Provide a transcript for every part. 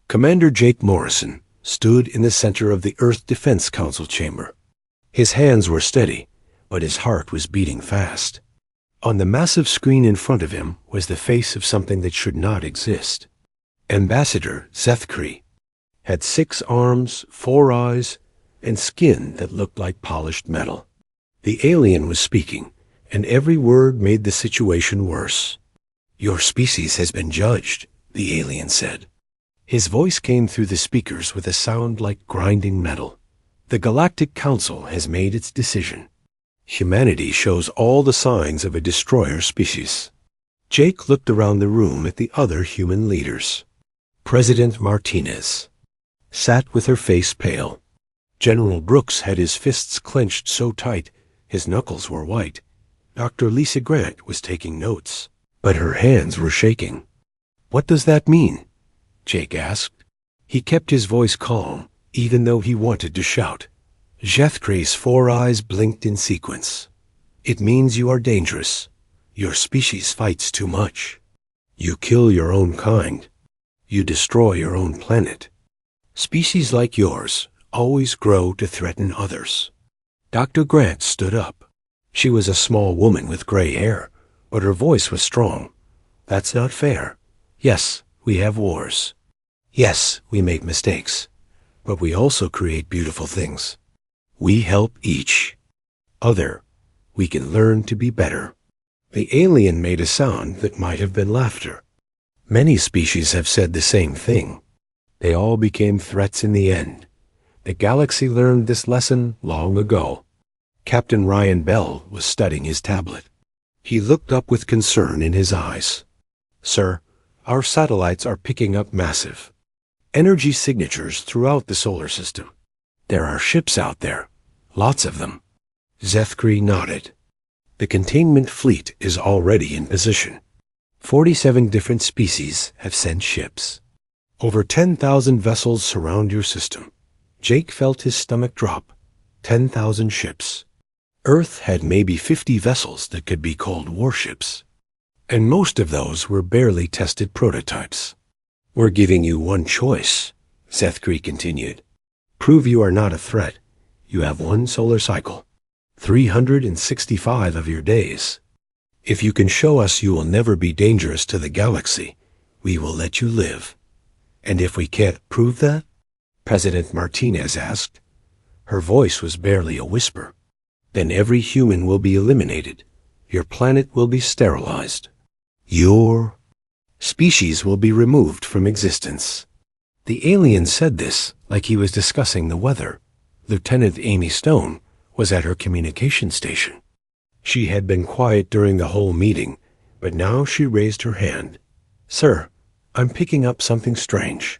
Commander Jake Morrison stood in the center of the Earth Defense Council chamber. His hands were steady, but his heart was beating fast. On the massive screen in front of him was the face of something that should not exist. Ambassador Zethkri had 6 arms, 4 eyes, and skin that looked like polished metal. The alien was speaking, and every word made the situation worse. "Your species has been judged," the alien said. His voice came through the speakers with a sound like grinding metal. "The Galactic Council has made its decision. Humanity shows all the signs of a destroyer species." Jake looked around the room at the other human leaders. President Martinez sat with her face pale. General Brooks had his fists clenched so tight his knuckles were white. Dr. Lisa Grant was taking notes, but her hands were shaking. "What does that mean?" Jake asked. He kept his voice calm, even though he wanted to shout. Zethkri's 4 eyes blinked in sequence. "It means you are dangerous. Your species fights too much. You kill your own kind. You destroy your own planet. Species like yours always grow to threaten others." Dr. Grant stood up. She was a small woman with gray hair, but her voice was strong. "That's not fair. Yes, we have wars. Yes, we make mistakes. But we also create beautiful things. We help each other. We can learn to be better." The alien made a sound that might have been laughter. Many species have said the same thing. They all became threats in the end. The galaxy learned this lesson long ago. Captain Ryan Bell was studying his tablet. He looked up with concern in his eyes. "Sir, our satellites are picking up massive energy signatures throughout the solar system. There are ships out there, lots of them." Zethkri nodded. "The containment fleet is already in position. 47 different species have sent ships. Over 10,000 vessels surround your system." Jake felt his stomach drop. 10,000 ships. Earth had maybe 50 vessels that could be called warships. And most of those were barely tested prototypes. "We're giving you one choice," Zethkri continued. "Prove you are not a threat. You have 1 solar cycle, 365 of your days. If you can show us you will never be dangerous to the galaxy, we will let you live. And if we can't prove that?" President Martinez asked. Her voice was barely a whisper. "Then every human will be eliminated. Your planet will be sterilized. Your species will be removed from existence." The alien said this like he was discussing the weather. Lieutenant Amy Stone was at her communication station. She had been quiet during the whole meeting, but now she raised her hand. "Sir, I'm picking up something strange.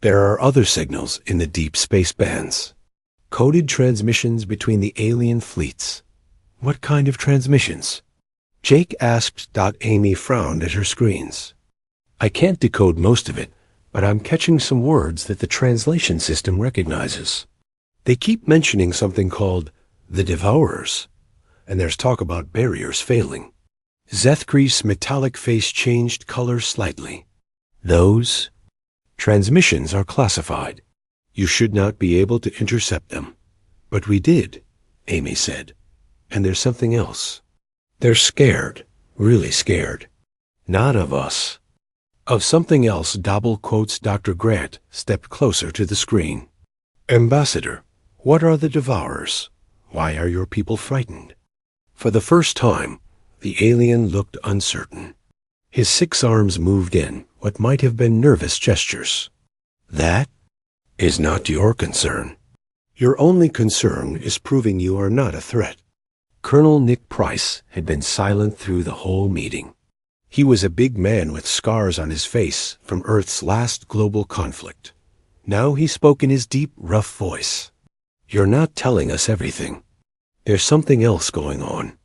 There are other signals in the deep space bands. Coded transmissions between the alien fleets." "What kind of transmissions?" Jake asked. Amy frowned at her screens. "I can't decode most of it, but I'm catching some words that the translation system recognizes. They keep mentioning something called the Devourers, and there's talk about barriers failing." Zethkri's metallic face changed color slightly. "Those transmissions are classified. You should not be able to intercept them. But we did," Amy said. "And there's something else. They're scared, really scared. Not of us. Of something else." Double quotes. Dr. Grant stepped closer to the screen. "Ambassador, what are the Devourers? Why are your people frightened?" For the first time, the alien looked uncertain. His 6 arms moved in what might have been nervous gestures. "That is not your concern. Your only concern is proving you are not a threat." Colonel Nick Price had been silent through the whole meeting. He was a big man with scars on his face from Earth's last global conflict. Now he spoke in his deep, rough voice. "You're not telling us everything. There's something else going on.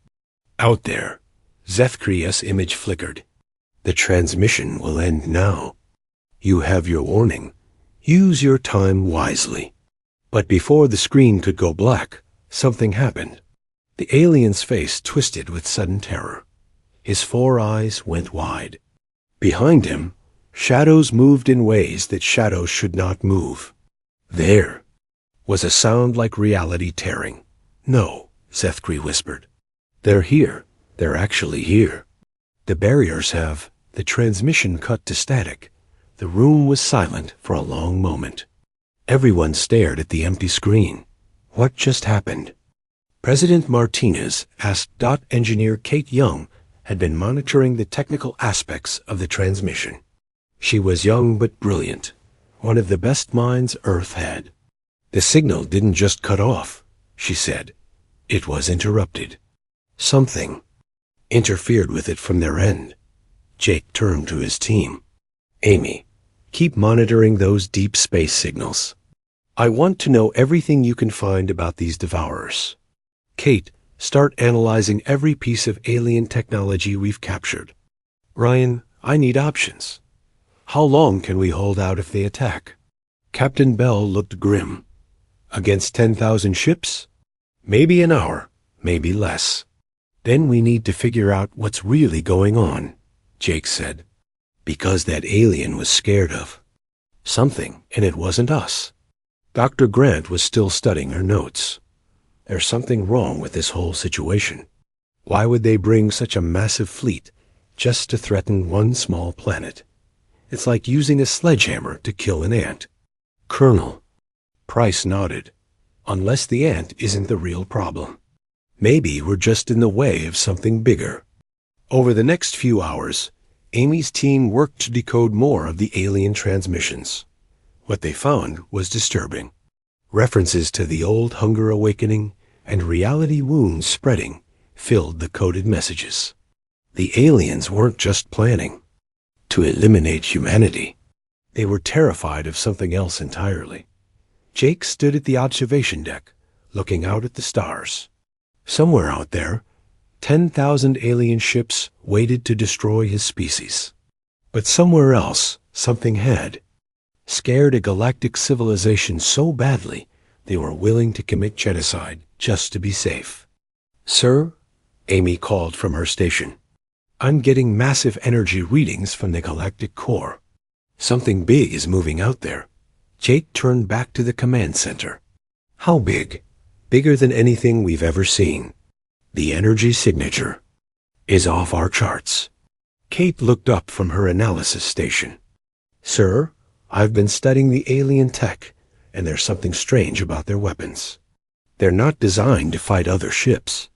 Out there." Zethkri's image flickered. "The transmission will end now. You have your warning. Use your time wisely." But before the screen could go black, something happened. The alien's face twisted with sudden terror. His 4 eyes went wide. Behind him, Shadows moved in ways that shadows should not move. There was a sound like reality tearing. "No," Sethkri whispered. "They're here. They're actually here. The barriers have." The transmission cut to static. The room was silent for a long moment. Everyone stared at the empty screen. What just happened? President Martinez asked. Engineer Kate Young had been monitoring the technical aspects of the transmission. She was young but brilliant, one of the best minds Earth had. "The signal didn't just cut off," she said. "It was interrupted. Something interfered with it from their end." Jake turned to his team. "Amy, keep monitoring those deep space signals. I want to know everything you can find about these devourers. Kate, start analyzing every piece of alien technology we've captured. Ryan, I need options. How long can we hold out if they attack?" Captain Bell looked grim. "Against 10,000 ships? Maybe an hour, maybe less. Then we need to figure out what's really going on," Jake said. "Because that alien was scared of something, and it wasn't us." Dr. Grant was still studying her notes. "There's something wrong with this whole situation. Why would they bring such a massive fleet just to threaten one small planet? It's like using a sledgehammer to kill an ant." "Colonel," Price nodded, "unless the ant isn't the real problem. Maybe we're just in the way of something bigger." Over the next few hours, Amy's team worked to decode more of the alien transmissions. What they found was disturbing. References to the old hunger awakening and reality wounds spreading filled the coded messages. The aliens weren't just planning to eliminate humanity. They were terrified of something else entirely. Jake stood at the observation deck, looking out at the stars. Somewhere out there, 10,000 alien ships waited to destroy his species. But somewhere else, something had scared a galactic civilization so badly they were willing to commit genocide just to be safe. "Sir," Amy called from her station, "I'm getting massive energy readings from the galactic core. Something big is moving out there." Jake turned back to the command center. "How big?" "Bigger than anything we've ever seen. The energy signature is off our charts." Kate looked up from her analysis station. "Sir, I've been studying the alien tech, and there's something strange about their weapons. They're not designed to fight other ships.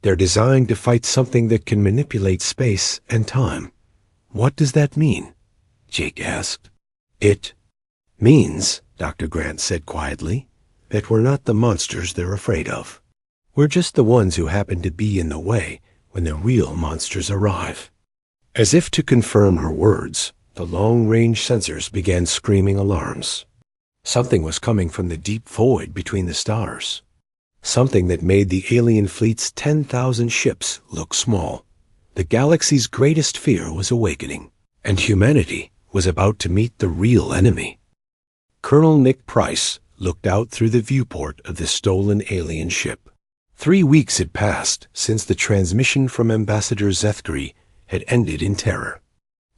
They're designed to fight something that can manipulate space and time." "What does that mean?" Jake asked. "It means," Dr. Grant said quietly, "that we're not the monsters they're afraid of. We're just the ones who happen to be in the way when the real monsters arrive." As if to confirm her words, the long-range sensors began screaming alarms. Something was coming from the deep void between the stars. Something that made the alien fleet's 10,000 ships look small. The galaxy's greatest fear was awakening, and humanity was about to meet the real enemy. Colonel Nick Price looked out through the viewport of the stolen alien ship. 3 weeks had passed since the transmission from Ambassador Zethkri had ended in terror.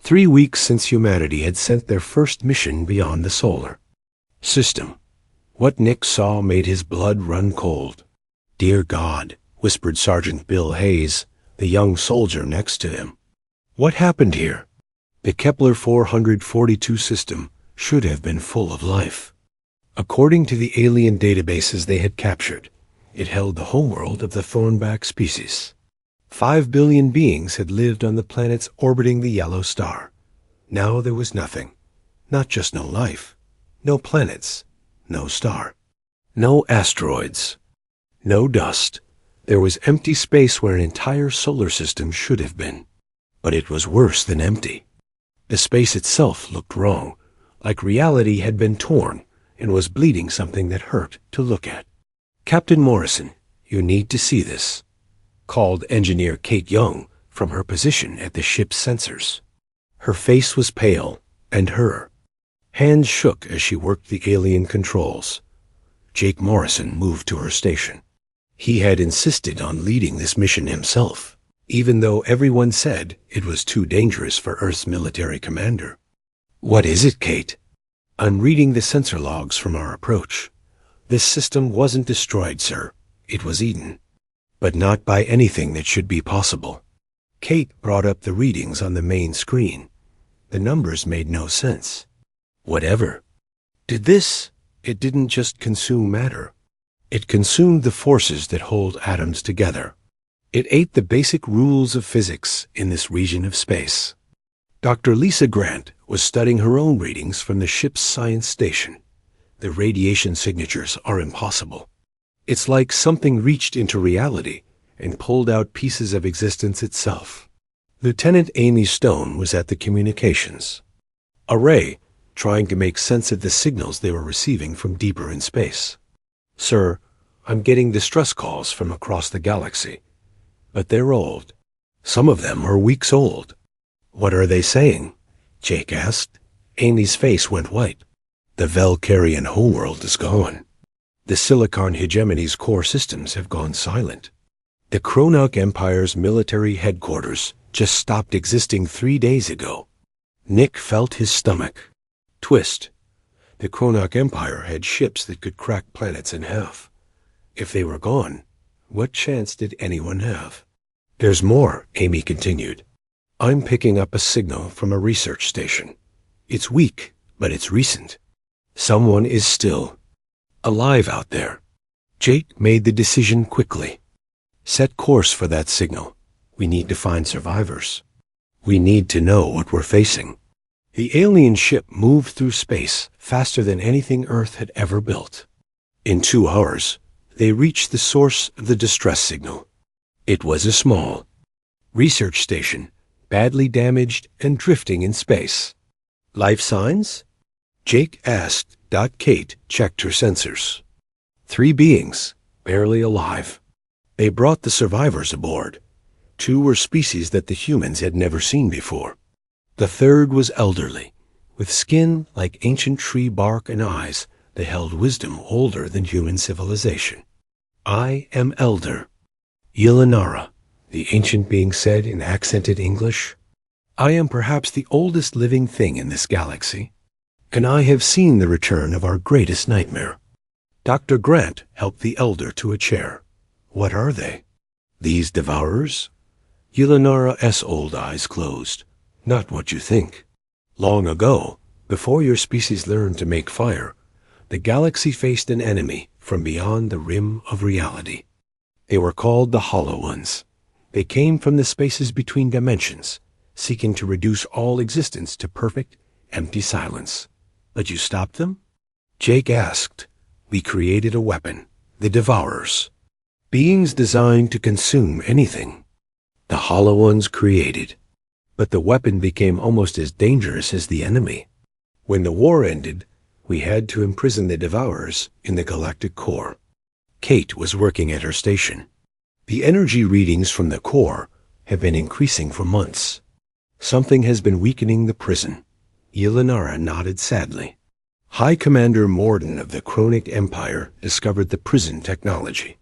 3 weeks since humanity had sent their first mission beyond the solar system. What Nick saw made his blood run cold. "Dear God," whispered Sergeant Bill Hayes, the young soldier next to him. "What happened here?" The Kepler 442 system should have been full of life. According to the alien databases they had captured, it held the homeworld of the thornback species. 5 billion beings had lived on the planets orbiting the yellow star. Now there was nothing. Not just no life. No planets. No star. No asteroids. No dust. There was empty space where an entire solar system should have been. But it was worse than empty. The space itself looked wrong, like reality had been torn and was bleeding something that hurt to look at. "Captain Morrison, you need to see this," called Engineer Kate Young from her position at the ship's sensors. Her face was pale, and her hands shook as she worked the alien controls. Jake Morrison moved to her station. He had insisted on leading this mission himself, even though everyone said it was too dangerous for Earth's military commander. What is it, Kate? I'm reading the sensor logs from our approach. This system wasn't destroyed, sir. It was eaten. But not by anything that should be possible. Kate brought up the readings on the main screen. The numbers made no sense. Whatever. It didn't just consume matter. It consumed the forces that hold atoms together. It ate the basic rules of physics in this region of space. Dr. Lisa Grant was studying her own readings from the ship's science station. The radiation signatures are impossible. It's like something reached into reality and pulled out pieces of existence itself. Lieutenant Amy Stone was at the communications. A ray, trying to make sense of the signals they were receiving from deeper in space. Sir, I'm getting distress calls from across the galaxy. But they're old. Some of them are weeks old. What are they saying? Jake asked. Amy's face went white. The Valkyrian homeworld is gone. The Silicon Hegemony's core systems have gone silent. The Kronok Empire's military headquarters just stopped existing 3 days ago. Nick felt his stomach twist. The Kronok Empire had ships that could crack planets in half. If they were gone, what chance did anyone have? There's more, Amy continued. I'm picking up a signal from a research station. It's weak, but it's recent. Someone is still alive out there. Jake made the decision quickly. Set course for that signal. We need to find survivors. We need to know what we're facing. The alien ship moved through space faster than anything Earth had ever built. In 2 hours, they reached the source of the distress signal. It was a small research station, badly damaged and drifting in space. Life signs? Jake asked. Kate checked her sensors. 3 beings, barely alive. They brought the survivors aboard. 2 were species that the humans had never seen before. The 3rd was elderly, with skin like ancient tree bark and eyes that held wisdom older than human civilization. I am elder. Yelanara, the ancient being said in accented English. I am perhaps the oldest living thing in this galaxy, and I have seen the return of our greatest nightmare. Dr. Grant helped the elder to a chair. What are they? These devourers? Yelanara's old eyes closed. Not what you think. Long ago, before your species learned to make fire, the galaxy faced an enemy from beyond the rim of reality. They were called the Hollow Ones. They came from the spaces between dimensions, seeking to reduce all existence to perfect, empty silence. But you stopped them? Jake asked. We created a weapon, the Devourers. Beings designed to consume anything. The Hollow Ones created. But the weapon became almost as dangerous as the enemy. When the war ended, we had to imprison the Devourers in the galactic core. Kate was working at her station. The energy readings from the core have been increasing for months. Something has been weakening the prison. Yelanara nodded sadly. High Commander Morden of the Kronok Empire discovered the prison technology.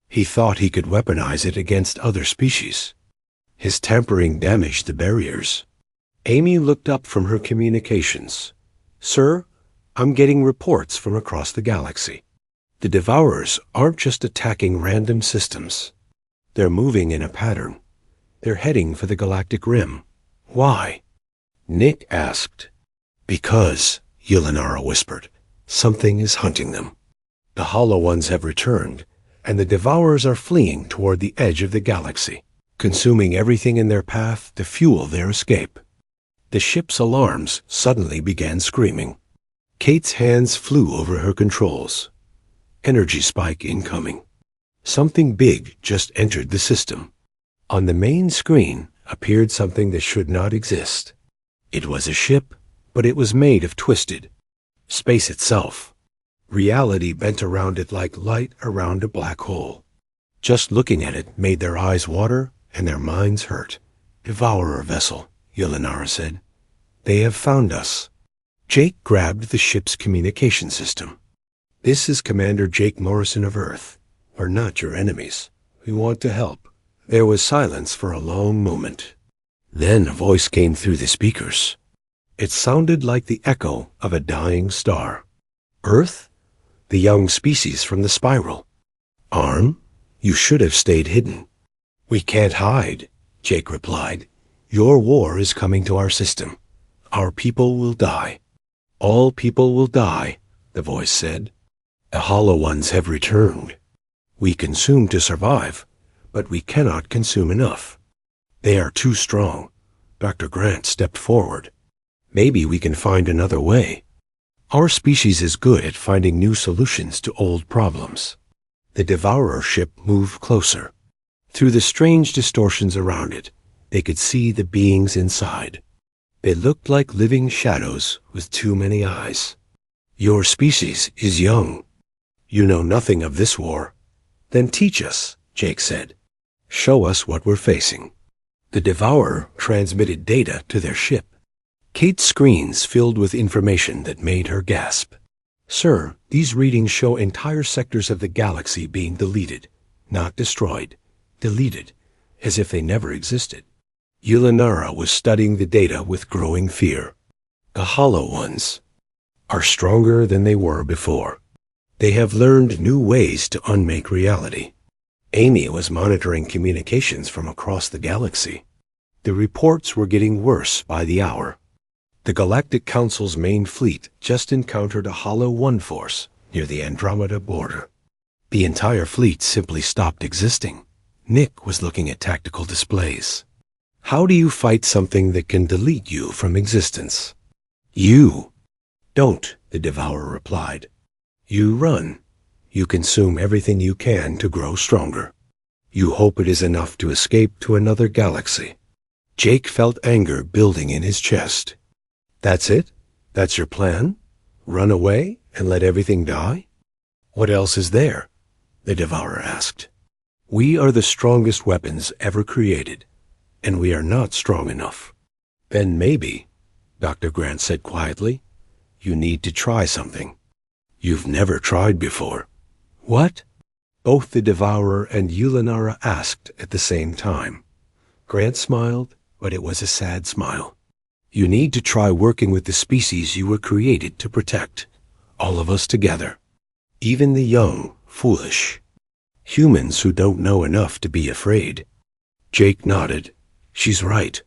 He thought he could weaponize it against other species. His tampering damaged the barriers. Amy looked up from her communications. Sir, I'm getting reports from across the galaxy. The Devourers aren't just attacking random systems. They're moving in a pattern. They're heading for the galactic rim. Why? Nick asked. Because, Yelanara whispered, something is hunting them. The Hollow Ones have returned, and the Devourers are fleeing toward the edge of the galaxy, consuming everything in their path to fuel their escape. The ship's alarms suddenly began screaming. Kate's hands flew over her controls. Energy spike incoming. Something big just entered the system. On the main screen appeared something that should not exist. It was a ship, but it was made of twisted space itself. Reality bent around it like light around a black hole. Just looking at it made their eyes water and their minds hurt. Devourer vessel, Yelanara said. They have found us. Jake grabbed the ship's communication system. This is Commander Jake Morrison of Earth. We're not your enemies. We want to help. There was silence for a long moment. Then a voice came through the speakers. It sounded like the echo of a dying star. Earth? The young species from the spiral. Arm? You should have stayed hidden. We can't hide, Jake replied. Your war is coming to our system. Our people will die. All people will die, the voice said. The hollow ones have returned. We consume to survive, but we cannot consume enough. They are too strong. Dr. Grant stepped forward. Maybe we can find another way. Our species is good at finding new solutions to old problems. The Devourer ship moved closer. Through the strange distortions around it, they could see the beings inside. They looked like living shadows with too many eyes. Your species is young. You know nothing of this war. Then teach us, Jake said. Show us what we're facing. The Devourer transmitted data to their ship. Kate's screens filled with information that made her gasp. Sir, these readings show entire sectors of the galaxy being deleted, not destroyed, deleted, as if they never existed. Yulinara was studying the data with growing fear. The Hollow Ones are stronger than they were before. They have learned new ways to unmake reality. Amy was monitoring communications from across the galaxy. The reports were getting worse by the hour. The Galactic Council's main fleet just encountered a Hollow One force near the Andromeda border. The entire fleet simply stopped existing. Nick was looking at tactical displays. How do you fight something that can delete you from existence? You don't, the Devourer replied. You run. You consume everything you can to grow stronger. You hope it is enough to escape to another galaxy. Jake felt anger building in his chest. That's it? That's your plan? Run away and let everything die? What else is there? The Devourer asked. We are the strongest weapons ever created, and we are not strong enough. Then maybe, Dr. Grant said quietly, you need to try something. You've never tried before. What? Both the Devourer and Yulinara asked at the same time. Grant smiled, but it was a sad smile. You need to try working with the species you were created to protect, all of us together. Even the young, foolish. Humans who don't know enough to be afraid. Jake nodded. She's right.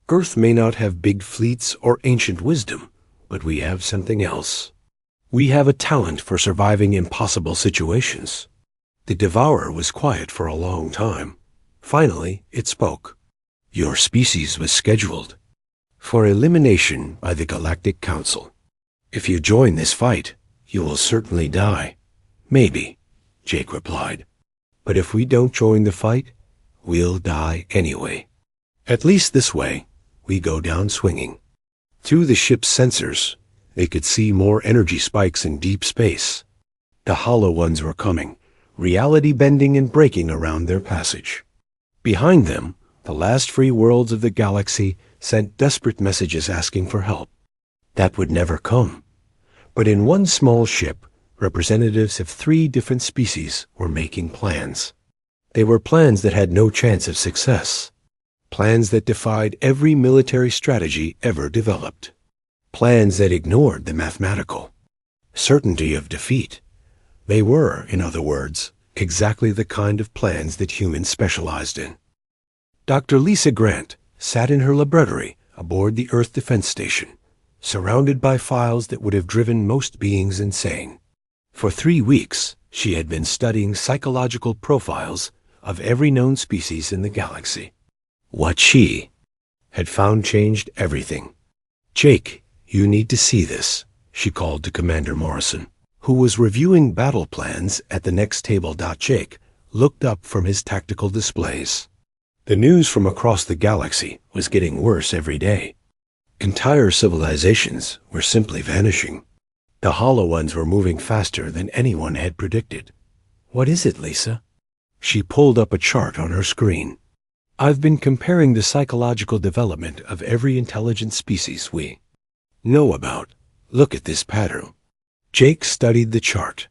Earth may not have big fleets or ancient wisdom, but we have something else. We have a talent for surviving impossible situations. The Devourer was quiet for a long time. Finally, it spoke. Your species was scheduled for elimination by the Galactic Council. If you join this fight, you will certainly die. Maybe, Jake replied. But if we don't join the fight, we'll die anyway. At least this way, we go down swinging. Through the ship's sensors, they could see more energy spikes in deep space. The Hollow Ones were coming, reality bending and breaking around their passage. Behind them, the last free worlds of the galaxy sent desperate messages asking for help. That would never come. But in one small ship, representatives of 3 different species were making plans. They were plans that had no chance of success. Plans that defied every military strategy ever developed. Plans that ignored the mathematical certainty of defeat. They were, in other words, exactly the kind of plans that humans specialized in. Dr. Lisa Grant sat in her laboratory aboard the Earth Defense Station, surrounded by files that would have driven most beings insane. For 3 weeks, she had been studying psychological profiles of every known species in the galaxy. What she had found changed everything. Jake, you need to see this, she called to Commander Morrison, who was reviewing battle plans at the next table. Jake looked up from his tactical displays. The news from across the galaxy was getting worse every day. Entire civilizations were simply vanishing. The Hollow Ones were moving faster than anyone had predicted. What is it, Lisa? She pulled up a chart on her screen. I've been comparing the psychological development of every intelligent species we know about. Look at this pattern. Jake studied the chart.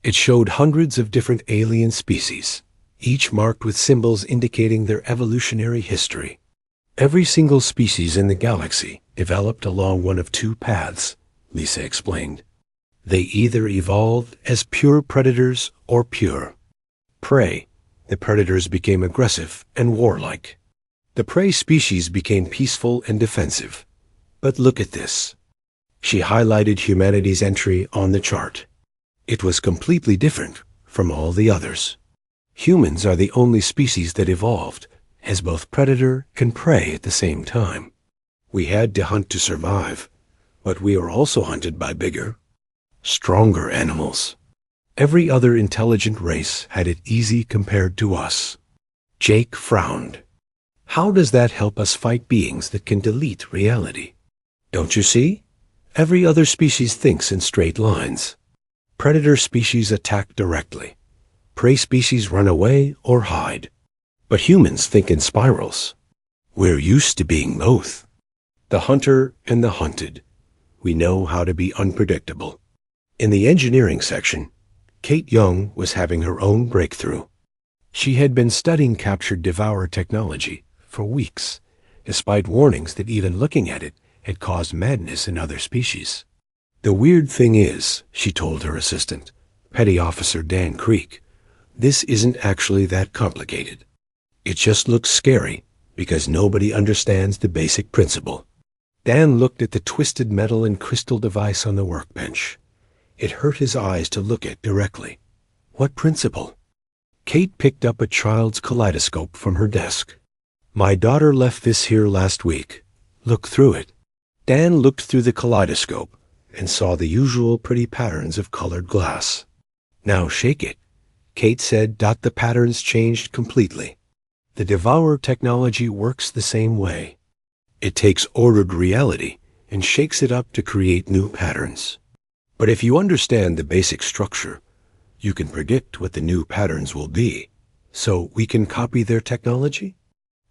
It showed hundreds of different alien species, each marked with symbols indicating their evolutionary history. Every single species in the galaxy developed along one of two paths, Lisa explained. They either evolved as pure predators or pure prey. The predators became aggressive and warlike. The prey species became peaceful and defensive. But look at this. She highlighted humanity's entry on the chart. It was completely different from all the others. Humans are the only species that evolved as both predator and prey at the same time. We had to hunt to survive, but we were also hunted by bigger, stronger animals. Every other intelligent race had it easy compared to us. Jake frowned. How does that help us fight beings that can delete reality? Don't you see? Every other species thinks in straight lines. Predator species attack directly. Prey species run away or hide. But humans think in spirals. We're used to being both. The hunter and the hunted. We know how to be unpredictable. In the engineering section, Kate Young was having her own breakthrough. She had been studying captured Devourer technology for weeks, despite warnings that even looking at it had caused madness in other species. The weird thing is, she told her assistant, Petty Officer Dan Creek, this isn't actually that complicated. It just looks scary because nobody understands the basic principle. Dan looked at the twisted metal and crystal device on the workbench. It hurt his eyes to look at directly. What principle? Kate picked up a child's kaleidoscope from her desk. My daughter left this here last week. Look through it. Dan looked through the kaleidoscope and saw the usual pretty patterns of colored glass. Now shake it, Kate said. The patterns changed completely. The Devourer technology works the same way. It takes ordered reality and shakes it up to create new patterns. But if you understand the basic structure, you can predict what the new patterns will be. So we can copy their technology?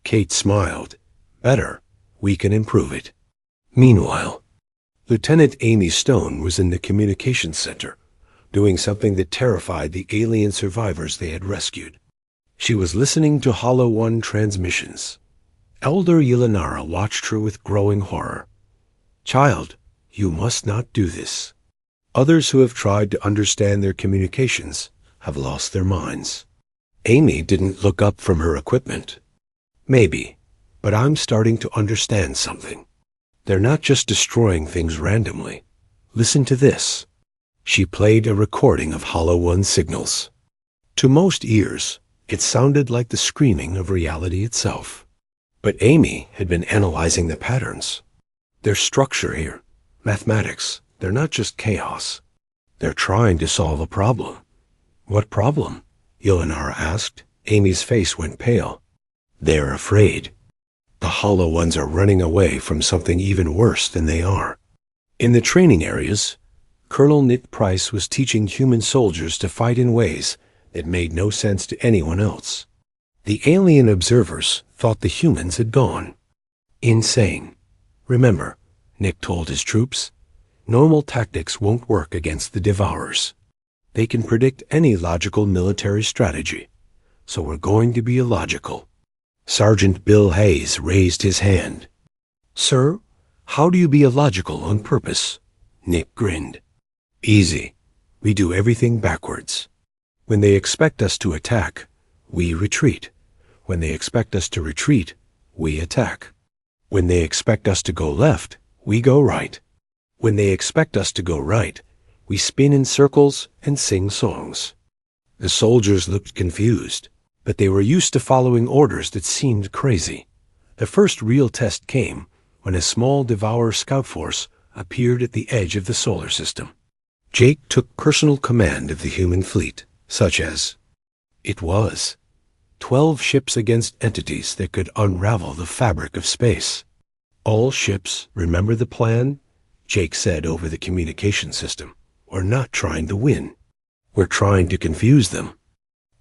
Kate smiled. Better. We can improve it. Meanwhile, Lieutenant Amy Stone was in the communications center, doing something that terrified the alien survivors they had rescued. She was listening to Hollow One transmissions. Elder Yelinara watched her with growing horror. Child, you must not do this. Others who have tried to understand their communications have lost their minds. Amy didn't look up from her equipment. Maybe, but I'm starting to understand something. They're not just destroying things randomly. Listen to this. She played a recording of Hollow One signals. To most ears, it sounded like the screaming of reality itself. But Amy had been analyzing the patterns. There's structure here, mathematics. They're not just chaos. They're trying to solve a problem. What problem? Yelinara asked. Amy's face went pale. They're afraid. The Hollow Ones are running away from something even worse than they are. In the training areas, Colonel Nick Price was teaching human soldiers to fight in ways that made no sense to anyone else. The alien observers thought the humans had gone. Insane. Remember, Nick told his troops, normal tactics won't work against the Devourers. They can predict any logical military strategy, so we're going to be illogical. Sergeant Bill Hayes raised his hand. Sir, how do you be illogical on purpose? Nick grinned. Easy. We do everything backwards. When they expect us to attack, we retreat. When they expect us to retreat, we attack. When they expect us to go left, we go right. When they expect us to go right, we spin in circles and sing songs. The soldiers looked confused, but they were used to following orders that seemed crazy. The first real test came when a small Devourer scout force appeared at the edge of the solar system. Jake took personal command of the human fleet, such as, it was 12 ships against entities that could unravel the fabric of space. All ships, remember the plan? Jake said over the communication system. We're not trying to win. We're trying to confuse them.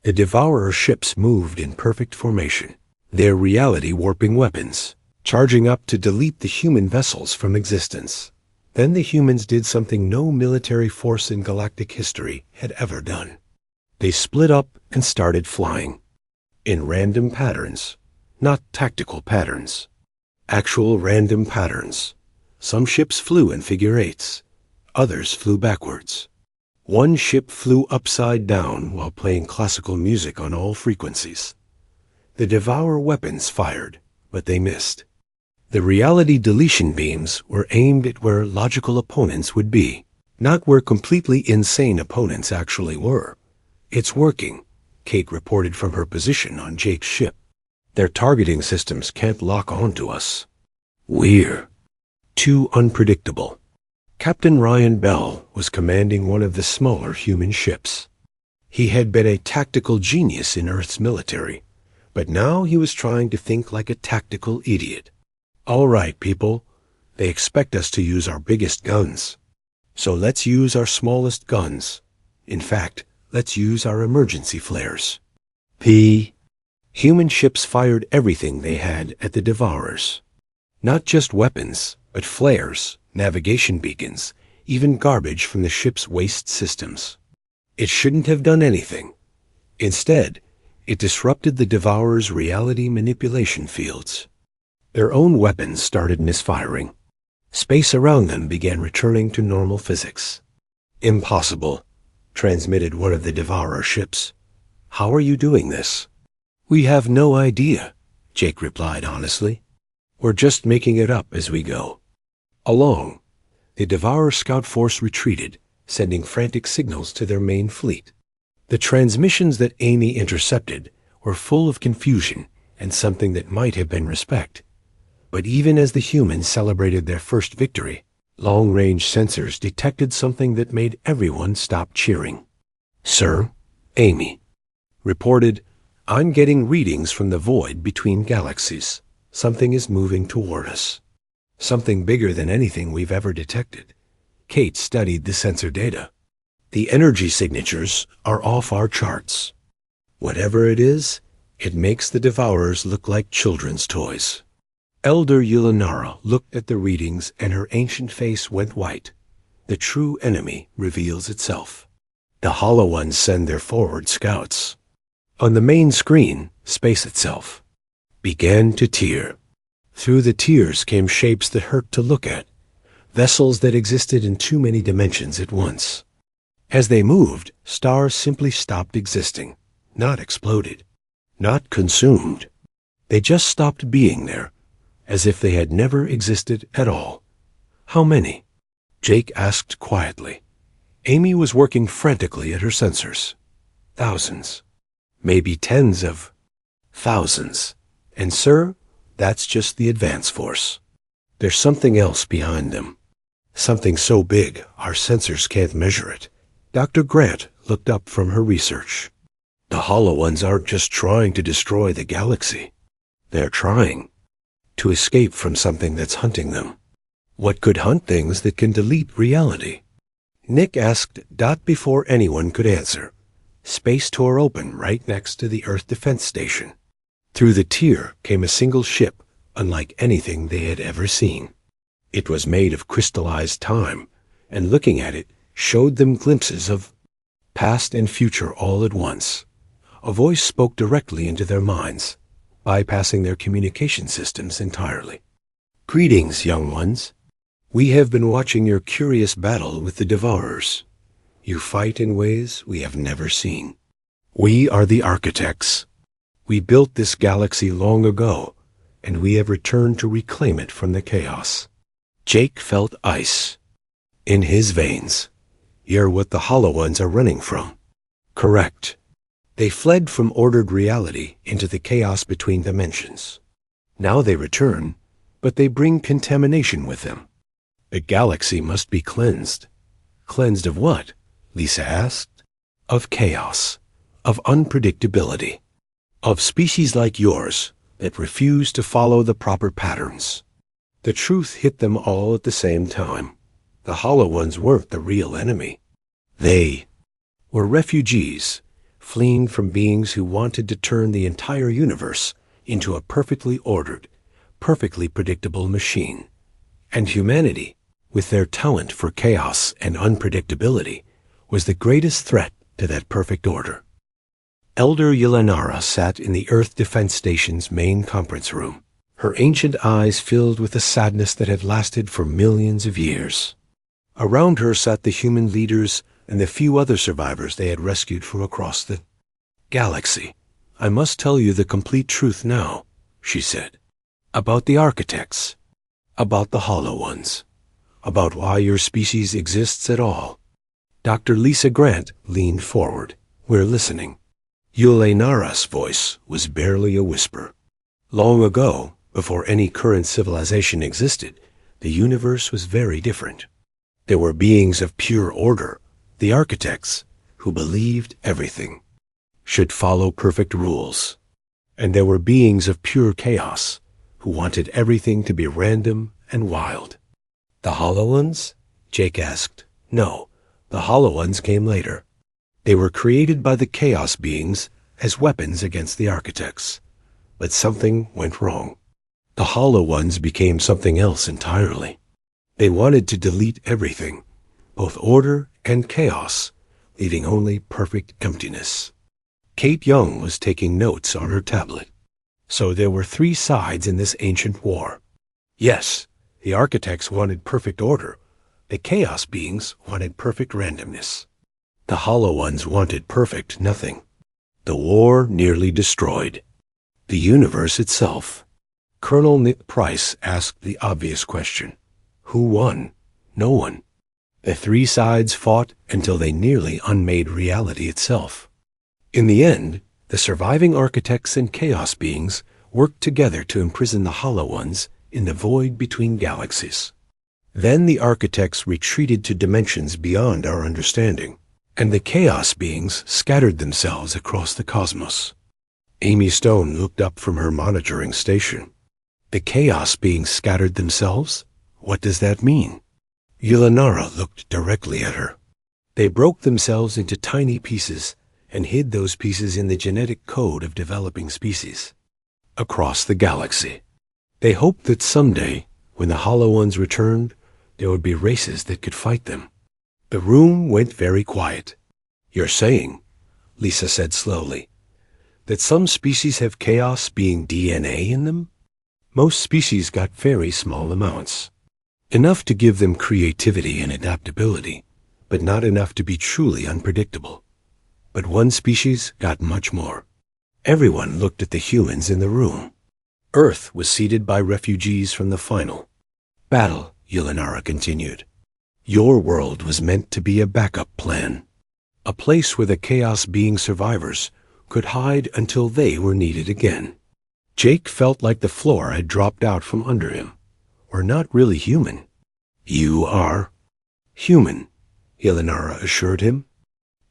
The Devourer ships moved in perfect formation, their reality-warping weapons, charging up to delete the human vessels from existence. Then the humans did something no military force in galactic history had ever done. They split up and started flying. In random patterns, not tactical patterns. Actual random patterns. Some ships flew in figure eights. Others flew backwards. One ship flew upside down while playing classical music on all frequencies. The Devour weapons fired, but they missed. The reality deletion beams were aimed at where logical opponents would be, not where completely insane opponents actually were. It's working, Kate reported from her position on Jake's ship. Their targeting systems can't lock onto us. We're too unpredictable. Captain Ryan Bell was commanding one of the smaller human ships. He had been a tactical genius in Earth's military, but now he was trying to think like a tactical idiot. All right, people, they expect us to use our biggest guns. So let's use our smallest guns. In fact, let's use our emergency flares. Human ships fired everything they had at the Devourers. Not just weapons, but flares, navigation beacons, even garbage from the ship's waste systems. It shouldn't have done anything. Instead, it disrupted the Devourers' reality manipulation fields. Their own weapons started misfiring. Space around them began returning to normal physics. Impossible, transmitted one of the Devourer ships. How are you doing this? We have no idea, Jake replied honestly. We're just making it up as we go. Along, the Devourer scout force retreated, sending frantic signals to their main fleet. The transmissions that Amy intercepted were full of confusion and something that might have been respect. But even as the humans celebrated their first victory, long-range sensors detected something that made everyone stop cheering. Sir, Amy reported, I'm getting readings from the void between galaxies. Something is moving toward us. Something bigger than anything we've ever detected. Kate studied the sensor data. The energy signatures are off our charts. Whatever it is, it makes the Devourers look like children's toys. Elder Yulinara looked at the readings and her ancient face went white. The true enemy reveals itself. The Hollow Ones send their forward scouts. On the main screen, space itself began to tear. Through the tears came shapes that hurt to look at, vessels that existed in too many dimensions at once. As they moved, stars simply stopped existing, not exploded, not consumed. They just stopped being there, as if they had never existed at all. How many? Jake asked quietly. Amy was working frantically at her sensors. Thousands. Maybe tens of thousands. And sir, that's just the advance force. There's something else behind them. Something so big our sensors can't measure it. Dr. Grant looked up from her research. The Hollow Ones aren't just trying to destroy the galaxy. They're trying to escape from something that's hunting them. What could hunt things that can delete reality? Nick asked before anyone could answer. Space tore open right next to the Earth Defense Station. Through the tear came a single ship, unlike anything they had ever seen. It was made of crystallized time, and looking at it showed them glimpses of past and future all at once. A voice spoke directly into their minds, bypassing their communication systems entirely. Greetings, young ones. We have been watching your curious battle with the Devourers. You fight in ways we have never seen. We are the architects. We built this galaxy long ago, and we have returned to reclaim it from the chaos. Jake felt ice in his veins. You're what the Hollow Ones are running from. Correct. They fled from ordered reality into the chaos between dimensions. Now they return, but they bring contamination with them. The galaxy must be cleansed. Cleansed of what? Lisa asked. Of chaos, of unpredictability, of species like yours that refuse to follow the proper patterns. The truth hit them all at the same time. The Hollow Ones weren't the real enemy. They were refugees, fleeing from beings who wanted to turn the entire universe into a perfectly ordered, perfectly predictable machine. And humanity, with their talent for chaos and unpredictability, was the greatest threat to that perfect order. Elder Yulinara sat in the Earth Defense Station's main conference room. Her ancient eyes filled with a sadness that had lasted for millions of years. Around her sat the human leaders and the few other survivors they had rescued from across the galaxy. "I must tell you the complete truth now," she said. "About the architects. About the Hollow Ones. About why your species exists at all." Dr. Lisa Grant leaned forward. "We're listening." Yulenara's voice was barely a whisper. "Long ago, before any current civilization existed, the universe was very different. There were beings of pure order, the architects, who believed everything should follow perfect rules. And there were beings of pure chaos, who wanted everything to be random and wild." "The Hollow Ones?" Jake asked. "No, the Hollow Ones came later. They were created by the Chaos beings as weapons against the architects. But something went wrong. The Hollow Ones became something else entirely. They wanted to delete everything, both order and chaos, leaving only perfect emptiness." Kate Young was taking notes on her tablet. "So there were three sides in this ancient war. Yes, the architects wanted perfect order. The chaos beings wanted perfect randomness. The Hollow Ones wanted perfect nothing. The war nearly destroyed the universe itself." Colonel Nick Price asked the obvious question. Who won? No one. The three sides fought until they nearly unmade reality itself. In the end, the surviving architects and chaos beings worked together to imprison the Hollow Ones in the void between galaxies. Then the architects retreated to dimensions beyond our understanding, and the chaos beings scattered themselves across the cosmos. Amy Stone looked up from her monitoring station. "The chaos beings scattered themselves? What does that mean?" Yulenara looked directly at her. "They broke themselves into tiny pieces and hid those pieces in the genetic code of developing species across the galaxy. They hoped that someday, when the Hollow Ones returned, there would be races that could fight them." The room went very quiet. "You're saying," Lisa said slowly, "that some species have chaos being DNA in them?" "Most species got very small amounts. Enough to give them creativity and adaptability, but not enough to be truly unpredictable. But one species got much more." Everyone looked at the humans in the room. Earth was seated by refugees from the final battle, Yulenara continued. "Your world was meant to be a backup plan, a place where the chaos being survivors could hide until they were needed again." Jake felt like the floor had dropped out from under him. "We're not really human." "You are human," Yulenara assured him.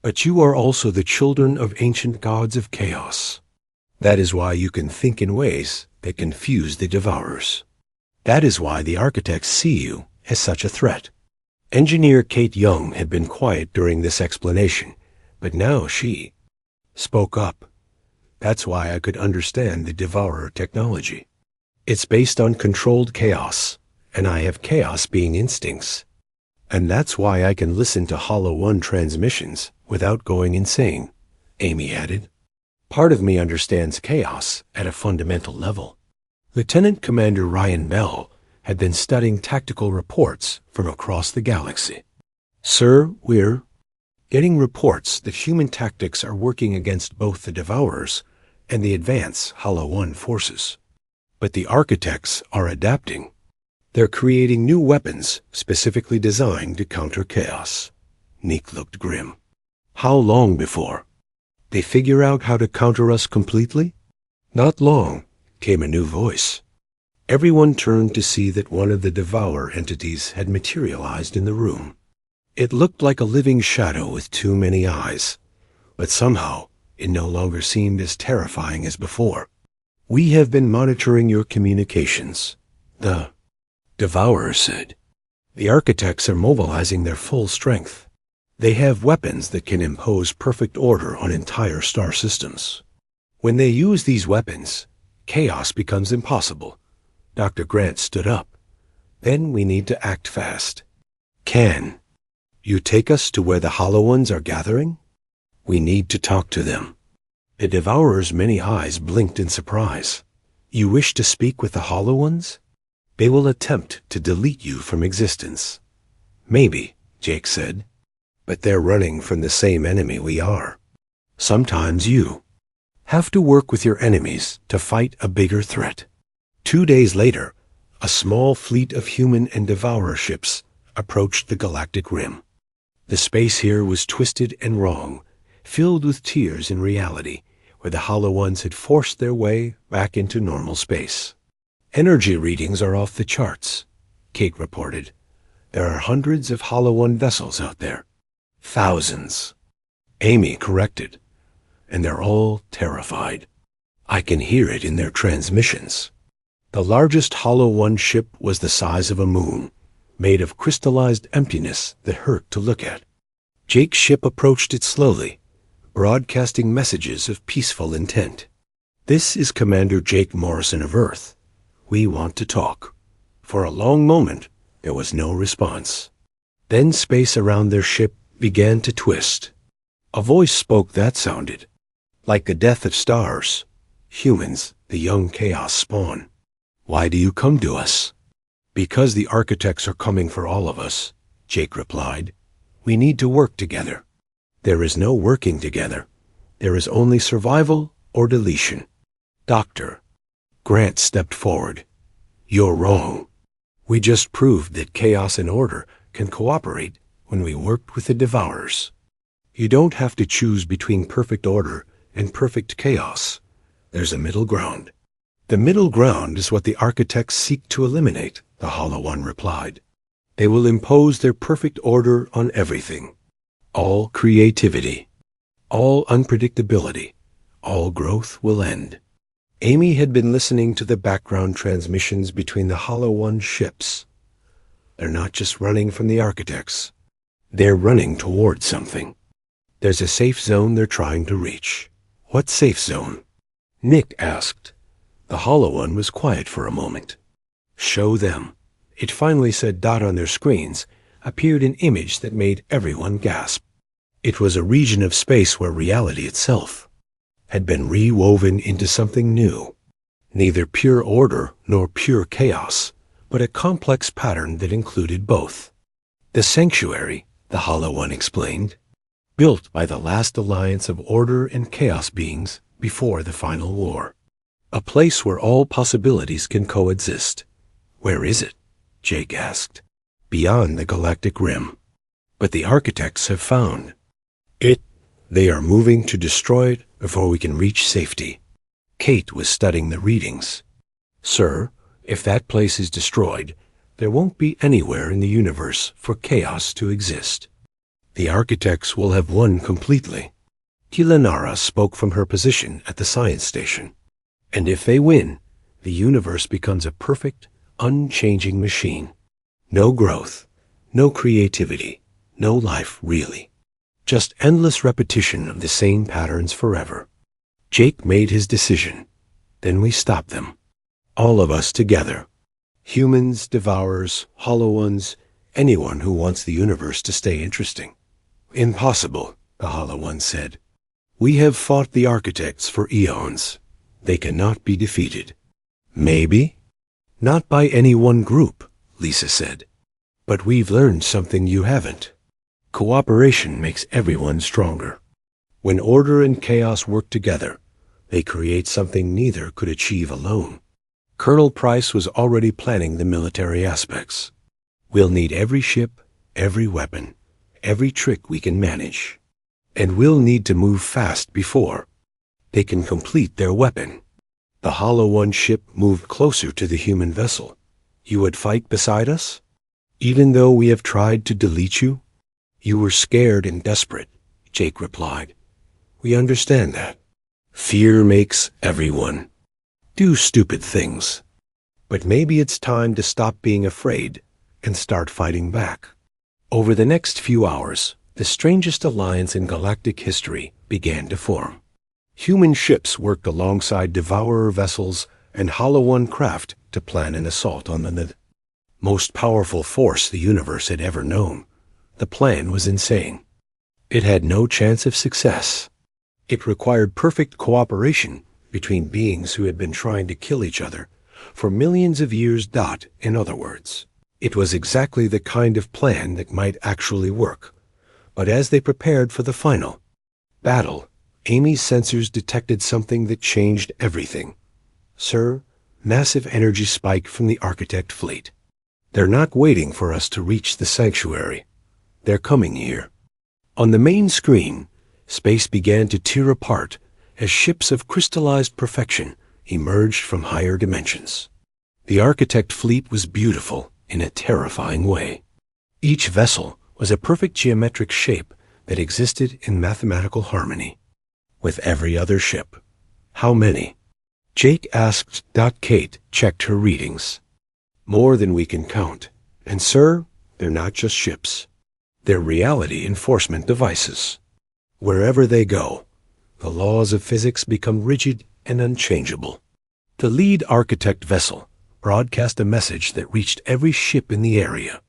"But you are also the children of ancient gods of chaos. That is why you can think in ways that confuse the devourers. That is why the architects see you as such a threat." Engineer Kate Young had been quiet during this explanation, but now she spoke up. "That's why I could understand the devourer technology. It's based on controlled chaos, and I have chaos being instincts. And that's why I can listen to Hollow One transmissions without going insane," Amy added. "Part of me understands chaos at a fundamental level." Lieutenant Commander Ryan Bell had been studying tactical reports from across the galaxy. "Sir, we're getting reports that human tactics are working against both the Devourers and the advanced Hollow One forces. But the architects are adapting. They're creating new weapons specifically designed to counter chaos." Neek looked grim. "How long before they figure out how to counter us completely?" "Not long," came a new voice. Everyone turned to see that one of the Devourer entities had materialized in the room. It looked like a living shadow with too many eyes, but somehow it no longer seemed as terrifying as before. "We have been monitoring your communications," the Devourer said. "The architects are mobilizing their full strength. They have weapons that can impose perfect order on entire star systems. When they use these weapons, chaos becomes impossible." Dr. Grant stood up. "Then we need to act fast." "Can you take us to where the Hollow Ones are gathering? We need to talk to them." The Devourer's many eyes blinked in surprise. You wish to speak with the Hollow Ones? They will attempt to delete you from existence. Maybe, Jake said, but they're running from the same enemy we are. Sometimes you have to work with your enemies to fight a bigger threat. 2 days later, a small fleet of human and devourer ships approached the galactic rim. The space here was twisted and wrong, filled with tears in reality, where the Hollow Ones had forced their way back into normal space. Energy readings are off the charts, Kate reported. There are hundreds of Hollow One vessels out there. Thousands. Amy corrected. And they're all terrified. I can hear it in their transmissions. The largest Hollow One ship was the size of a moon, made of crystallized emptiness that hurt to look at. Jake's ship approached it slowly, broadcasting messages of peaceful intent. This is Commander Jake Morrison of Earth. We want to talk. For a long moment, there was no response. Then space around their ship began to twist. A voice spoke that sounded like the death of stars. Humans, the young chaos spawn. Why do you come to us? Because the architects are coming for all of us, Jake replied. We need to work together. There is no working together. There is only survival or deletion. Doctor. Grant stepped forward. You're wrong. We just proved that chaos and order can cooperate when we worked with the Devourers. You don't have to choose between perfect order and perfect chaos. There's a middle ground. The middle ground is what the architects seek to eliminate, the Hollow One replied. They will impose their perfect order on everything. All creativity, all unpredictability, all growth will end. Amy had been listening to the background transmissions between the Hollow One ships. They're not just running from the architects. They're running toward something. There's a safe zone they're trying to reach. What safe zone? Nick asked. The Hollow One was quiet for a moment. Show them. It finally said dot on their screens, appeared an image that made everyone gasp. It was a region of space where reality itself had been rewoven into something new. Neither pure order nor pure chaos, but a complex pattern that included both. The sanctuary, the Hollow One explained, built by the last alliance of order and chaos beings before the final war. A place where all possibilities can coexist. Where is it? Jake asked. Beyond the galactic rim. But the architects have found it. They are moving to destroy it before we can reach safety. Kate was studying the readings. Sir, if that place is destroyed, there won't be anywhere in the universe for chaos to exist. The architects will have won completely. Tilanara spoke from her position at the science station. And if they win, the universe becomes a perfect, unchanging machine. No growth, no creativity, no life really. Just endless repetition of the same patterns forever. Jake made his decision. Then we stopped them. All of us together. Humans, Devourers, Hollow Ones, anyone who wants the universe to stay interesting. Impossible, the Hollow One said. We have fought the architects for eons. They cannot be defeated. Maybe? Not by any one group, Lisa said. But we've learned something you haven't. Cooperation makes everyone stronger. When order and chaos work together, they create something neither could achieve alone. Colonel Price was already planning the military aspects. We'll need every ship, every weapon, every trick we can manage. And we'll need to move fast before they can complete their weapon. The Hollow One ship moved closer to the human vessel. You would fight beside us? Even though we have tried to delete you? You were scared and desperate, Jake replied. We understand that. Fear makes everyone do stupid things. But maybe it's time to stop being afraid and start fighting back. Over the next few hours, the strangest alliance in galactic history began to form. Human ships worked alongside Devourer vessels and Hollow One craft to plan an assault on the most powerful force the universe had ever known. The plan was insane. It had no chance of success. It required perfect cooperation between beings who had been trying to kill each other for millions of years. In other words, it was exactly the kind of plan that might actually work. But as they prepared for the final battle, Amy's sensors detected something that changed everything. Sir, massive energy spike from the Architect fleet. They're not waiting for us to reach the sanctuary. They're coming here. On the main screen, space began to tear apart as ships of crystallized perfection emerged from higher dimensions. The Architect fleet was beautiful in a terrifying way. Each vessel was a perfect geometric shape that existed in mathematical harmony with every other ship. How many? Jake asked. Kate checked her readings. More than we can count. And sir, they're not just ships. They're reality enforcement devices. Wherever they go, the laws of physics become rigid and unchangeable. The lead Architect vessel broadcast a message that reached every ship in the area.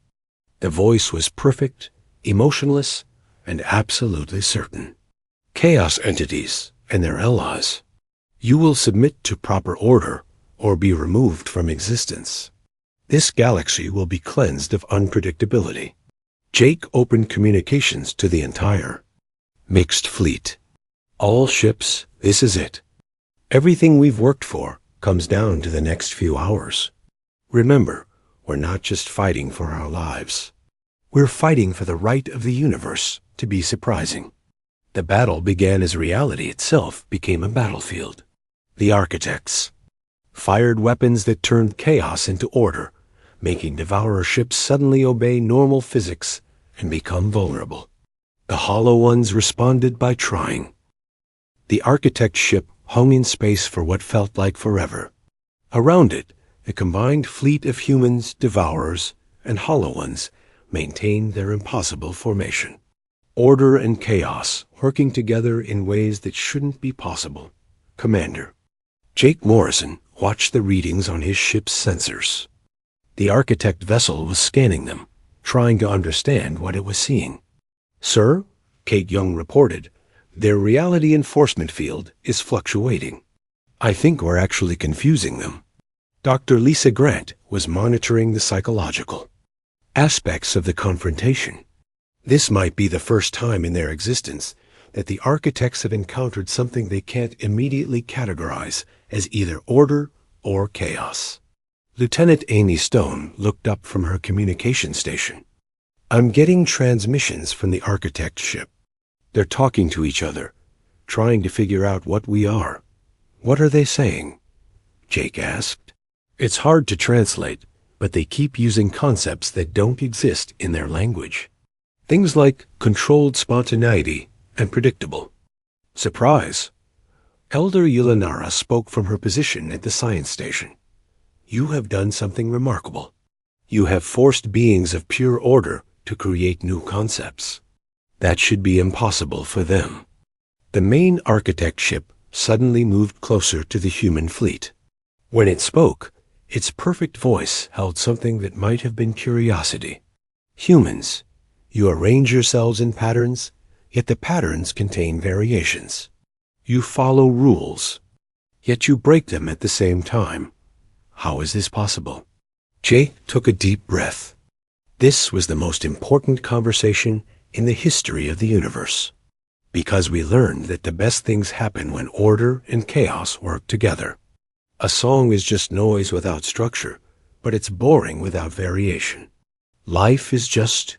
The voice was perfect, emotionless, and absolutely certain. Chaos entities and their allies, you will submit to proper order or be removed from existence. This galaxy will be cleansed of unpredictability. Jake opened communications to the entire mixed fleet. All ships, this is it. Everything we've worked for comes down to the next few hours. Remember, we're not just fighting for our lives. We're fighting for the right of the universe to be surprising. The battle began as reality itself became a battlefield. The Architects fired weapons that turned chaos into order, making Devourer ships suddenly obey normal physics and become vulnerable. The Hollow Ones responded by trying. The Architect ship hung in space for what felt like forever. Around it, a combined fleet of humans, Devourers, and Hollow Ones maintained their impossible formation. Order and chaos working together in ways that shouldn't be possible. Commander Jake Morrison watched the readings on his ship's sensors. The Architect vessel was scanning them, trying to understand what it was seeing. Sir, Kate Young reported, their reality enforcement field is fluctuating. I think we're actually confusing them. Dr. Lisa Grant was monitoring the psychological aspects of the confrontation. This might be the first time in their existence that the Architects have encountered something they can't immediately categorize as either order or chaos. Lieutenant Amy Stone looked up from her communication station. I'm getting transmissions from the Architect ship. They're talking to each other, trying to figure out what we are. What are they saying? Jake asked. It's hard to translate, but they keep using concepts that don't exist in their language. Things like controlled spontaneity and predictable. Surprise! Elder Yulanara spoke from her position at the science station. You have done something remarkable. You have forced beings of pure order to create new concepts. That should be impossible for them. The main Architect ship suddenly moved closer to the human fleet. When it spoke, its perfect voice held something that might have been curiosity. Humans, you arrange yourselves in patterns, yet the patterns contain variations. You follow rules, yet you break them at the same time. How is this possible? Jake took a deep breath. This was the most important conversation in the history of the universe, because we learned that the best things happen when order and chaos work together. A song is just noise without structure, but it's boring without variation. Life is just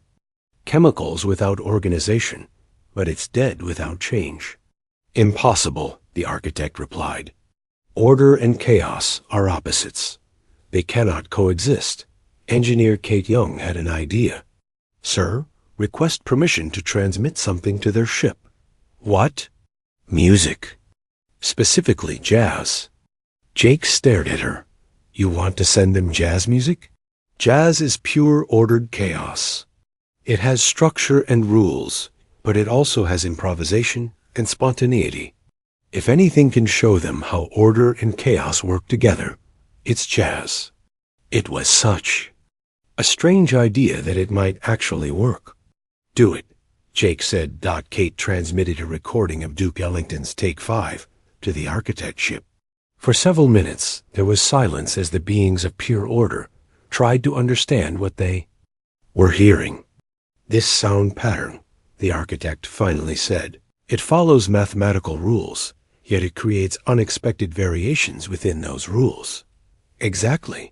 chemicals without organization, but it's dead without change. Impossible, the Architect replied. Order and chaos are opposites. They cannot coexist. Engineer Kate Young had an idea. Sir, request permission to transmit something to their ship. What? Music. Specifically jazz. Jake stared at her. You want to send them jazz music? Jazz is pure ordered chaos. It has structure and rules, but it also has improvisation and spontaneity. If anything can show them how order and chaos work together, it's jazz. It was such a strange idea that it might actually work. Do it, Jake said. Kate transmitted a recording of Duke Ellington's Take 5 to the Architect ship. For several minutes, there was silence as the beings of pure order tried to understand what they were hearing. This sound pattern, the architect finally said. It follows mathematical rules, yet it creates unexpected variations within those rules. Exactly,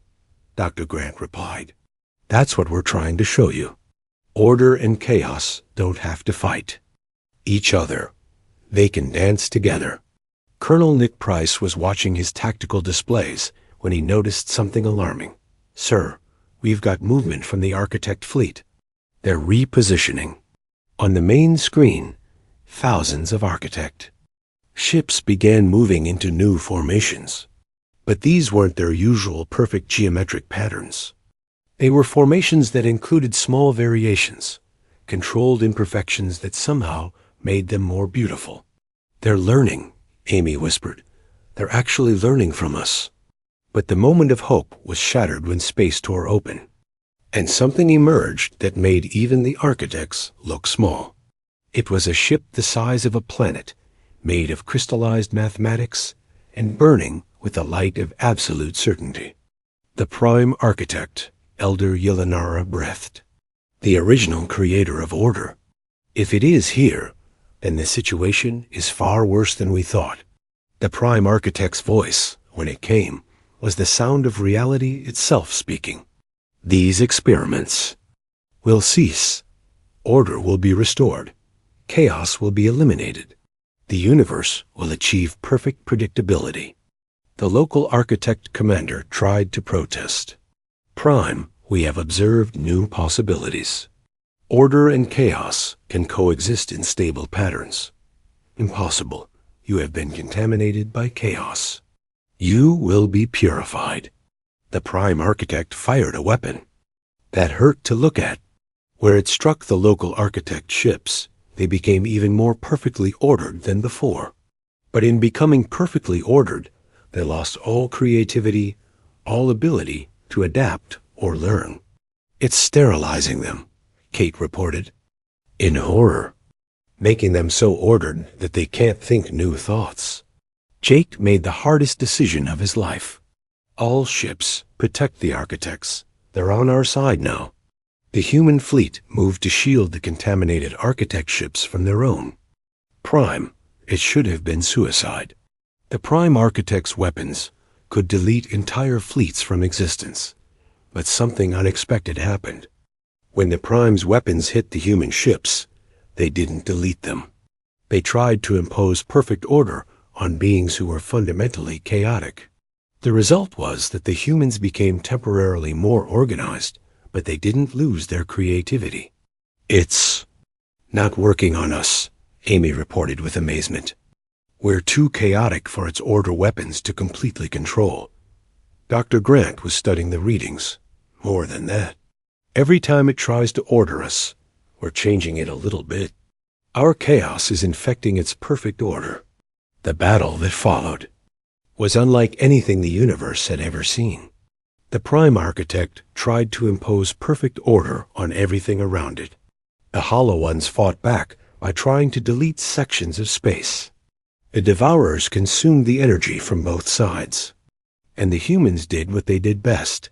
Dr. Grant replied. That's what we're trying to show you. Order and chaos don't have to fight each other. They can dance together. Colonel Nick Price was watching his tactical displays when he noticed something alarming. Sir, we've got movement from the architect fleet. They're repositioning. On the main screen, thousands of architect ships began moving into new formations. But these weren't their usual perfect geometric patterns. They were formations that included small variations, controlled imperfections that somehow made them more beautiful. They're learning, Amy whispered. They're actually learning from us. But the moment of hope was shattered when space tore open, and something emerged that made even the architects look small. It was a ship the size of a planet, made of crystallized mathematics and burning with the light of absolute certainty. The prime architect, Elder Yelanara, breathed. The original creator of order. If it is here, then the situation is far worse than we thought. The prime architect's voice, when it came, was the sound of reality itself speaking. These experiments will cease. Order will be restored. Chaos will be eliminated. The universe will achieve perfect predictability. The local architect commander tried to protest. Prime, we have observed new possibilities. Order and chaos can coexist in stable patterns. Impossible. You have been contaminated by chaos. You will be purified. The prime architect fired a weapon. That hurt to look at. Where it struck the local architect ships, they became even more perfectly ordered than before. But in becoming perfectly ordered, they lost all creativity, all ability to adapt or learn. It's sterilizing them, Kate reported, in horror, making them so ordered that they can't think new thoughts. Jake made the hardest decision of his life. All ships protect the architects. They're on our side now. The human fleet moved to shield the contaminated architect ships from their own. Prime, it should have been suicide. The prime architect's weapons could delete entire fleets from existence. But something unexpected happened. When the prime's weapons hit the human ships, they didn't delete them. They tried to impose perfect order on beings who were fundamentally chaotic. The result was that the humans became temporarily more organized, but they didn't lose their creativity. It's not working on us, Amy reported with amazement. We're too chaotic for its order weapons to completely control. Dr. Grant was studying the readings. More than that. Every time it tries to order us, we're changing it a little bit. Our chaos is infecting its perfect order. The battle that followed was unlike anything the universe had ever seen. The prime architect tried to impose perfect order on everything around it. The hollow ones fought back by trying to delete sections of space. The devourers consumed the energy from both sides. And the humans did what they did best.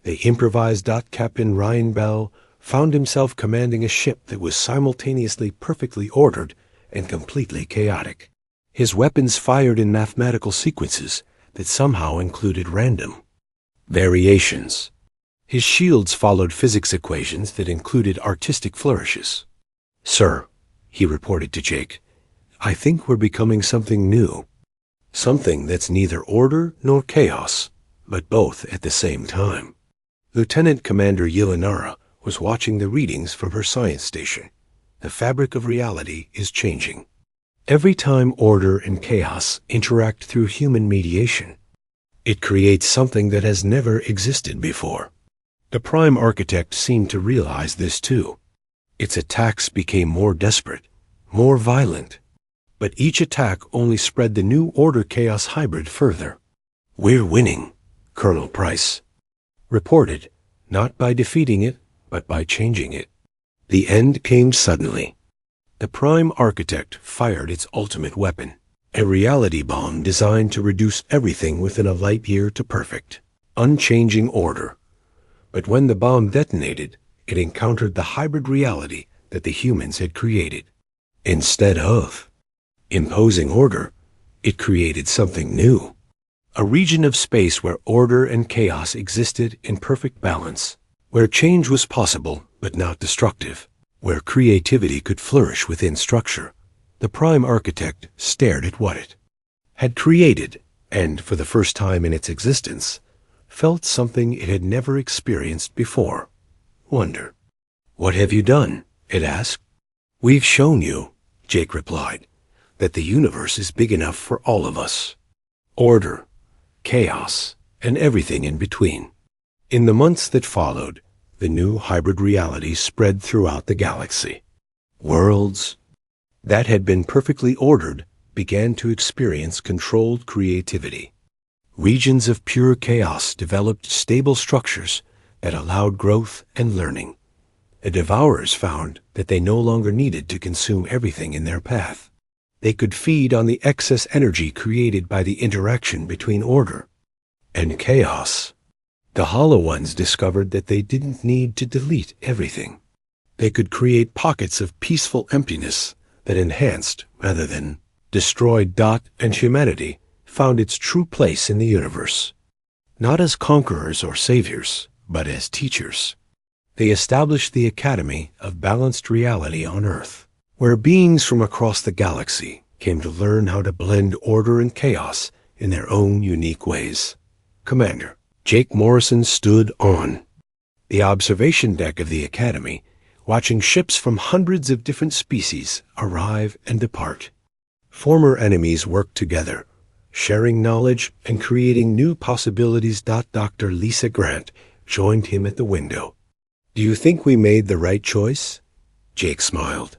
They improvised. Captain Ryan Bell found himself commanding a ship that was simultaneously perfectly ordered and completely chaotic. His weapons fired in mathematical sequences that somehow included random variations. His shields followed physics equations that included artistic flourishes. Sir, he reported to Jake, I think we're becoming something new. Something that's neither order nor chaos, but both at the same time. Lieutenant Commander Yelanara was watching the readings from her science station. The fabric of reality is changing. Every time order and chaos interact through human mediation, it creates something that has never existed before. The prime architect seemed to realize this too. Its attacks became more desperate, more violent. But each attack only spread the new order-chaos hybrid further. We're winning, Colonel Price reported, not by defeating it, but by changing it. The end came suddenly. The prime architect fired its ultimate weapon. A reality bomb designed to reduce everything within a light year to perfect, unchanging order. But when the bomb detonated, it encountered the hybrid reality that the humans had created. Instead of imposing order, it created something new. A region of space where order and chaos existed in perfect balance, where change was possible but not destructive, where creativity could flourish within structure. The prime architect stared at what it had created, and for the first time in its existence, felt something it had never experienced before. Wonder. "What have you done?" it asked. "We've shown you," Jake replied, "that the universe is big enough for all of us. Order, chaos, and everything in between." In the months that followed, the new hybrid reality spread throughout the galaxy. Worlds that had been perfectly ordered began to experience controlled creativity. Regions of pure chaos developed stable structures that allowed growth and learning. The devourers found that they no longer needed to consume everything in their path. They could feed on the excess energy created by the interaction between order and chaos. The Hollow Ones discovered that they didn't need to delete everything. They could create pockets of peaceful emptiness that enhanced rather than destroyed. And humanity found its true place in the universe, not as conquerors or saviors, but as teachers. They established the Academy of Balanced Reality on Earth, where beings from across the galaxy came to learn how to blend order and chaos in their own unique ways. Commander Jake Morrison stood on the observation deck of the Academy, watching ships from hundreds of different species arrive and depart. Former enemies worked together, sharing knowledge and creating new possibilities. Dr. Lisa Grant joined him at the window. "Do you think we made the right choice?" Jake smiled.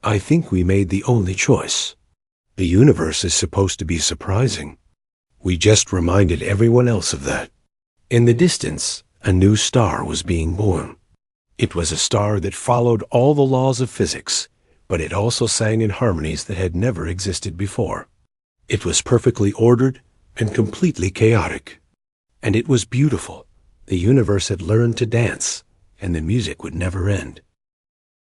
"I think we made the only choice. The universe is supposed to be surprising. We just reminded everyone else of that." In the distance, a new star was being born. It was a star that followed all the laws of physics, but it also sang in harmonies that had never existed before. It was perfectly ordered and completely chaotic. And it was beautiful. The universe had learned to dance, and the music would never end.